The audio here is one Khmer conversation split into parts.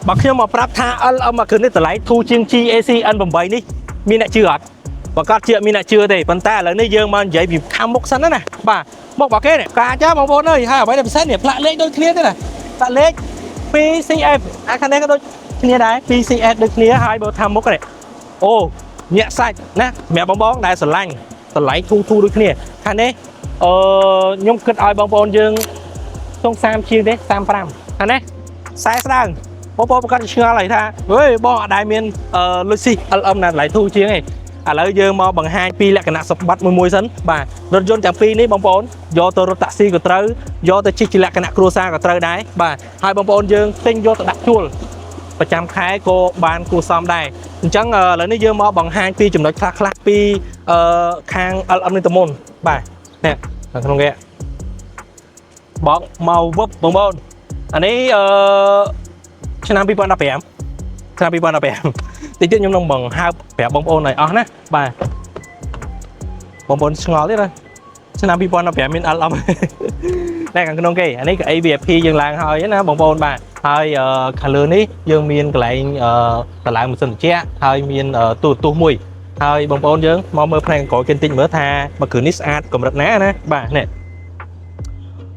បើខ្ញុំមកប្រាប់ថា LM មកគឺនេះតម្លៃធូរជាង GAC N8 នេះមានអ្នកជឿអត់បើគាត់ជឿមានអ្នកជឿទេប៉ុន្តែឥឡូវនេះយើងមកនិយាយពីខាងមុខសិនណាបាទមកបើគេនេះកាចាបងប្អូនអើយហើយអ្វីដែលពិសេសនេះផ្លាកលេខដូចគ្នាទេណាផ្លាកលេខ 2CF អាខាងនេះក៏ដូចគ្នាដែរ 2CS ដូចគ្នាហើយបើថាមុខនេះអូញាក់សាច់ណាសម្រាប់បងប្អូនដែលស្រឡាញ់តម្លៃធូរដូចគ្នាខាងនេះខ្ញុំគិតឲ្យបងប្អូនយើងក្នុង30ជាងទេ35ខាងនេះខ្សែស្ដើងបងប្អូនប្រកាសឆ្ងល់ហើយថាអើយបងអត់ដែលមានលុយស៊ី LM ណាតម្លៃធូរជាងទេឥឡូវយើងមកបង្ហាញពីលក្ខណៈសម្បត្តិមួយសិនបាទរថយន្តទាំងពីរនេះបងប្អូនយកទៅរថតាក់ស៊ីក៏ត្រូវយកទៅជិះជាលក្ខណៈគ្រួសារក៏ត្រូវដែរបាទហើយបងប្អូនយើងទិញយកទៅដាក់ជួលប្រចាំខែក៏បានគួរសមដែរអញ្ចឹងឥឡូវនេះយើងមកបង្ហាញពីចំណុចខ្លះពីខាង LM នេះទៅមុនបាទនេះខាងក្នុងគេបកមកវឹបបងប្អូនអានេះឆ្នាំ2015ឆ្នាំ2015តិចទៀតខ្ញុំនឹងបង្ហើបប្រាប់បងប្អូនឲ្យអស់ណាបាទបងប្អូនឆ្ងល់ទេណាឆ្នាំ2015មាន LM តែខាងក្នុងគេអានេះក៏ VIP យើងឡើងហើយណាបងប្អូនបាទហើយខាងលើនេះយើងមានកន្លែងតឡើងម៉ាស៊ីនត្រជាក់ហើយមានទូរទស្សន៍មួយហើយបងប្អូនយើងមកមើលផ្នែកក្រោយគេបន្តិចមើលថាមកគ្រឿងនេះស្អាតកម្រិតណាណាបាទនេះ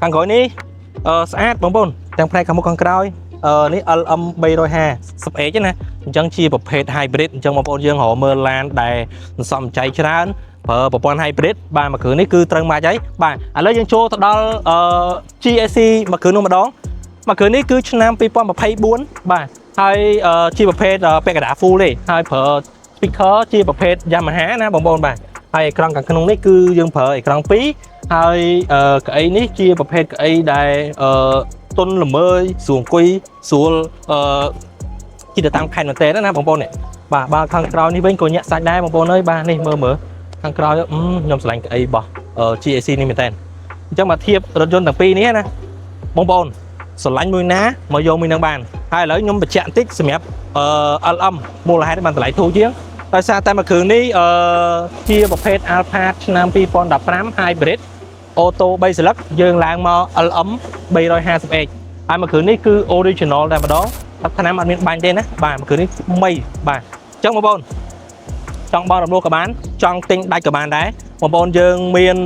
ខាងក្រោយនេះស្អាតបងប្អូនទាំងផ្នែកខាងមុខខាងក្រោយនេះ LM 350H ណាអញ្ចឹងជាប្រភេទ hybrid អញ្ចឹងបងប្អូនយើងរកមើលឡានដែលសន្សំចៃច្រើនប្រើប្រព័ន្ធ hybrid បាទមួយគ្រឿងនេះគឺត្រូវមកហើយបាទឥឡូវយើងចូលទៅដល់GAC មួយគ្រឿងនោះម្ដងមួយគ្រឿងនេះគឺឆ្នាំ2024បាទហើយជាប្រភេទពាក់កណ្ដាល full ទេហើយប្រើ speaker ជាប្រភេទ Yamaha ណាបងប្អូនបាទហើយអេក្រង់ខាងក្នុងនេះគឺយើងប្រើអេក្រង់2ហើយកៅអីនេះជាប្រភេទកៅអីដែលទុនល្មើយស្រួលអង្គុយស្រួលជិះទៅតាមខេត្តមែនតើណាបងប្អូននេះបាទបើខាងក្រោយនេះវិញក៏ញាក់សាច់ដែរបងប្អូនអើយបាទនេះមើលខាងក្រោយខ្ញុំឆ្លាញ់កៅអីរបស់ GAC នេះមែនតើអញ្ចឹងមកធៀបរថយន្តទាំងពីរនេះណាបងប្អូនស្រឡាញ់មួយណាមកយកមួយនឹងបានហើយឥឡូវខ្ញុំបញ្ជាក់បន្តិចសម្រាប់LM មូលហេតុបានតម្លៃធូរជាងដោយសារតែមួយគ្រឿងនេះជាប្រភេទ Alpha ឆ្នាំ2015 Hybrid អូតូ3សន្លឹកយើងឡើងមក LM 350H ហើយមួយគ្រឿងនេះគឺ original តែម្ដងឆ្នាំអត់មានបាញ់ទេណាបាទមួយគ្រឿងនេះថ្មីបាទអញ្ចឹងបងប្អូនចង់បោះរំលោះក៏បានចង់ទិញដាច់ក៏បានដែរបងប្អូនយើងមាន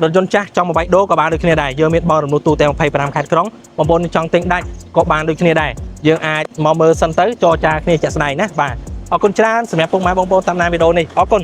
រថយន្តចាស់ចង់មកវាយដូរក៏បានដូចគ្នាដែរយើងមានបោះរំលោះទូទាំង25ខេត្តក្រុងបងប្អូនចង់ទិញដាច់ក៏បានដូចគ្នាដែរយើងអាចមកមើលសិនទៅចរចាគ្នាជាក់ស្ដែងណាបាទអរគុណច្រើនសម្រាប់ពុកម៉ែបងប្អូនតាមដានវីដេអូនេះអរគុណ